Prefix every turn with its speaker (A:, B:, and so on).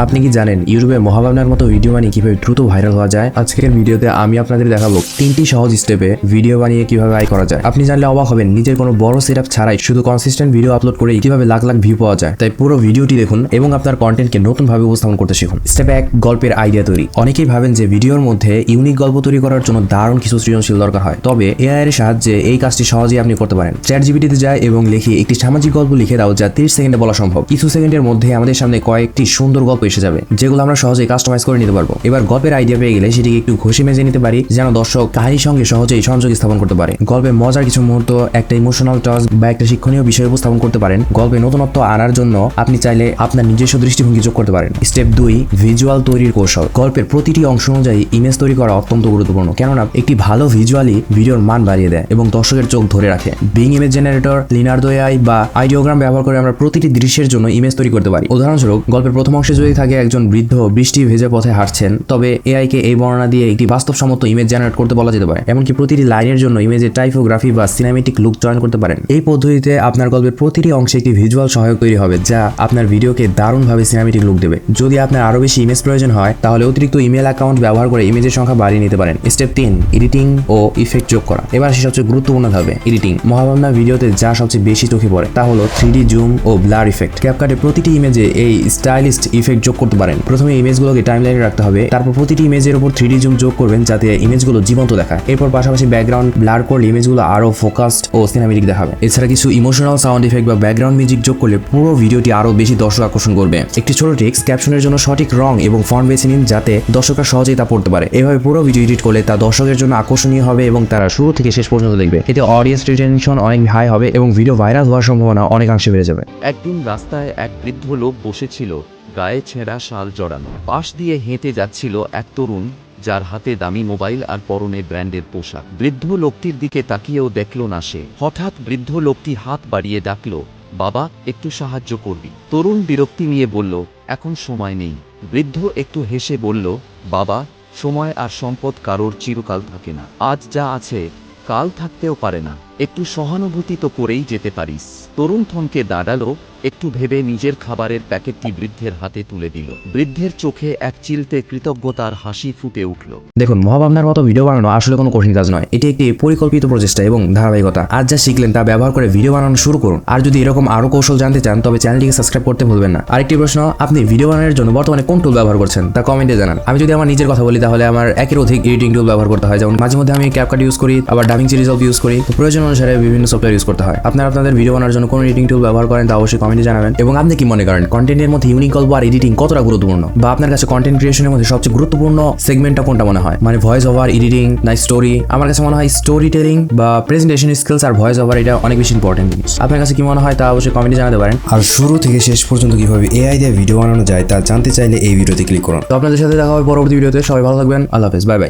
A: আপনি কি জানেন ইউটিউবে মহাভাবনার মতো ভিডিও বানিয়ে কিভাবে দ্রুত ভাইরাল হওয়া যায়? আজকের ভিডিওতে আমি আপনাদের দেখাবো 3টি সহজ স্টেপে ভিডিও বানিয়ে কিভাবে আয় করা যায়। আপনি জানলে অবাক হবেন, নিজের কোনো বড় সেটআপ ছাড়াই শুধু কনসিস্টেন্ট ভিডিও আপলোড করে কিভাবে লাখ লাখ ভিউ পাওয়া যায়। তাই পুরো ভিডিওটি দেখুন এবং আপনার কন্টেন্টকে নতুন ভাবে উপস্থাপন করতে শিখুন। স্টেপ 1, গল্পের আইডিয়া তৈরি। অনেকেই ভাবেন যে ভিডিওর মধ্যে ইউনিক গল্প তৈরি করার জন্য দারুণ কিছু সৃজনশীল দরকার হয়, তবে এআই এর সাহায্যে এই কাজটি সহজেই আপনি করতে পারেন। চ্যাটজিপিটিতে যায় এবং লিখে একটি সামাজিক গল্প লিখে দাও যা 30 সেকেন্ডে বলা সম্ভব। কিছু সেকেন্ডের মধ্যে আমাদের সামনে কয়েকটি সুন্দর গল্প এসে যাবে, যেগুলো আমরা সহজেই কাস্টমাইজ করে নিতে পারবো। এবার গল্পের আইডিয়া পেয়ে গেলে সেটিকে একটু ঘষে মেজে নিতে পারি, যেন দর্শক কাহিনীর সঙ্গে সহজেই সংযোগ স্থাপন করতে পারে। গল্পে মজার কিছু মুহূর্ত, একটা ইমোশনাল টাচ বা একটা শিক্ষণীয় বিষয় উপস্থাপন করতে পারেন। গল্পে নতুনত্ব আনার জন্য আপনি চাইলে আপনার নিজস্ব দৃষ্টিভঙ্গি যোগ করতে পারেন। স্টেপ 2, ভিজুয়াল তৈরির কৌশল। গল্পের প্রতিটি অংশ অনুযায়ী ইমেজ তৈরি করা অত্যন্ত গুরুত্বপূর্ণ, কেননা একটি ভালো ভিজুয়ালি ভিডিওর মান বাড়িয়ে দেয় এবং দর্শকের চোখ ধরে রাখে। বিং ইমেজ জেনারেটর, লিনার্দো এআই বা আইডিওগ্রাম ব্যবহার করে আমরা প্রতিটি দৃশ্যের জন্য ইমেজ তৈরি করতে পারি। উদাহরণস্বরূপ, গল্পের প্রথম অংশে যদি থাকে একজন বৃদ্ধ বৃষ্টি ভেজে পথে হাঁটছেন, তবে এআই কে এই বর্ণনা দিয়ে একটি বাস্তবসম্মত ইমেজ জেনারেট করতে বলা যেতে পারে। এমনকি প্রতিটি লাইনের জন্য ইমেজের টাইপোগ্রাফি বা সিনেমেটিক লুক চয়ন করতে পারেন। এই পদ্ধতিতে আপনার গল্পের প্রতিটি অংশে একটি ভিজুয়াল সহায়ক তৈরি হবে, যা আপনার ভিডিওকে দারুণভাবে সিনেমেটিক লুক দেবে। যদি আপনার আরো বেশি ইমেজ প্রয়োজন হয়, তাহলে অতিরিক্ত ইমেল অ্যাকাউন্ট ব্যবহার করে ইমেজের সংখ্যা বাড়িয়ে নিতে পারেন। স্টেপ 3, এডিটিং ও ইফেক্ট যোগ করা। এবার সে সবচেয়ে গুরুত্বপূর্ণ হবে এডিটিং। মহাভাবনা ভিডিওতে যা সবচেয়ে বেশি চোখে পড়ে তা হলো 3D জুম ও ব্লার ইফেক্ট। ক্যাপকাটে প্রতিটি ইমেজে এই স্টাইলিস্ট ইফেক্ট যোগ করতে পারেন। প্রথমে ইমেজগুলোকে টাইমলাইনে রাখতে হবে, তারপর প্রতিটি ইমেজের উপর 3D জুম যোগ করবেন যাতে ইমেজগুলো জীবন্ত দেখায়। এরপর পাশাপাশি ব্যাকগ্রাউন্ড ব্লার করলে ইমেজগুলো আরো ফোকাসড ও সিনেমেটিক দেখাবে। এছাড়া কিছু ইমোশনাল সাউন্ড ইফেক্ট বা ব্যাকগ্রাউন্ড মিউজিক যোগ করলে পুরো ভিডিওটি আরো বেশি দর্শক আকর্ষণ করবে। একটি ছোট ট্রিক্স, ক্যাপশনের জন্য সঠিক রং এবং ফন্ট বেছে নিন যাতে দর্শকরা সহজেই তা পড়তে পারে। এভাবে পুরো ভিডিও এডিট করলে তা দর্শকের জন্য আকর্ষণীয় হবে এবং তারা শুরু থেকে শেষ পর্যন্ত দেখবে। এতে অডিয়েন্স রিটেনশন অনেক হাই হবে এবং ভিডিও ভাইরাল হওয়ার সম্ভাবনা অনেকাংশে বেড়ে যাবে।
B: একদিন রাস্তায় এক বৃদ্ধ লোক বসেছিল, গায়ে ছেঁড়া শাল জড়ানো। পাশ দিয়ে হেঁটে যাচ্ছিল এক তরুণ, যার হাতে দামি মোবাইল আর পরনে ব্র্যান্ডের পোশাক। বৃদ্ধ লোকটির দিকে তাকিয়েও দেখল না সে। হঠাৎ বৃদ্ধ লোকটি হাত বাড়িয়ে ডাকল, বাবা, একটু সাহায্য করবি? তরুণ বিরক্তি নিয়ে বলল, এখন সময় নেই। বৃদ্ধ একটু হেসে বলল, বাবা, সময় আর সম্পদ কারোর চিরকাল থাকে না। আজ যা আছে কাল থাকতেও পারে না। একটু সহানুভূতি তো করেই যেতে পারিস। তরুণ থমকে দাঁড়ালো, একটু ভেবে নিজের খাবারের প্যাকেটটি বৃদ্ধের হাতে তুলে দিল। বৃদ্ধের চোখে এক চিলতে কৃতজ্ঞতার হাসি ফুটে উঠল।
A: দেখুন, মহাভাবনার মতো ভিডিও বানানো আসলে কোনো কঠিন কাজ নয়। এটি একটি পরিকল্পিত প্রচেষ্টা এবং ধারাবাহিকতা। আজ যা শিখলেন তা ব্যবহার করে ভিডিও বানানো শুরু করুন। আর যদি এরকম আরো কৌশল জানতে চান, তবে চ্যানেলটিকে সাবস্ক্রাইব করতে ভুলবেন না। আরেকটি প্রশ্ন, আপনি ভিডিও বানানোর জন্য বর্তমানে কোন টুল ব্যবহার করছেন তা কমেন্টে জানান। আমি যদি আমার নিজের কথা বলি, তাহলে আমার একের অধিক এডিটিং টুল ব্যবহার করতে হয়। যেমন মাঝে মধ্যে আমি ক্যাপকাট ইউজ করি, আবার ডাভিঞ্চি রিজলভ ইউজ করি। তো প্রয়োজন অনুসারে বিভিন্ন সফটওয়্যার ইউজ করতে হয়। আপনারা আপনাদের ভিডিও বানানোর জন্য কোন এডিটিং টুল ব্যবহার করেন তা অবশ্যই কমেন্টে জানাবেন। এবং আপনি কি মনে করেন কন্টেন্টের মধ্যে ইউনিক গল্প আর এডিটিং কতটা গুরুত্বপূর্ণ, বা আপনার কাছে কন্টেন্ট ক্রিয়েশনের মধ্যে সবচেয়ে গুরুত্বপূর্ণ সেগমেন্টটা কোনটা মনে হয়? মানে ভয়েস ওভার, এডিটিং না স্টোরি? আমার কাছে মনে হয় স্টোরি টেলিং বা প্রেজেন্টেশন স্কিলস আর ভয়েস ওভার এটা অনেক বেশি ইম্পর্টেন্ট জিনিস। আপনার কাছে কি মনে হয় তা অবশ্যই কমেন্টে জানাতে পারেন। আর শুরু থেকে শেষ পর্যন্ত কিভাবে এআই দিয়ে ভিডিও বানানো যায় তা জানতে চাইলে এই ভিডিওতে ক্লিক করুন। তো আপনাদের সাথে দেখা হবে পরবর্তী ভিডিওতে। সবাই ভালো থাকবেন। আল্লাহ হাফেজ, বাই বাই।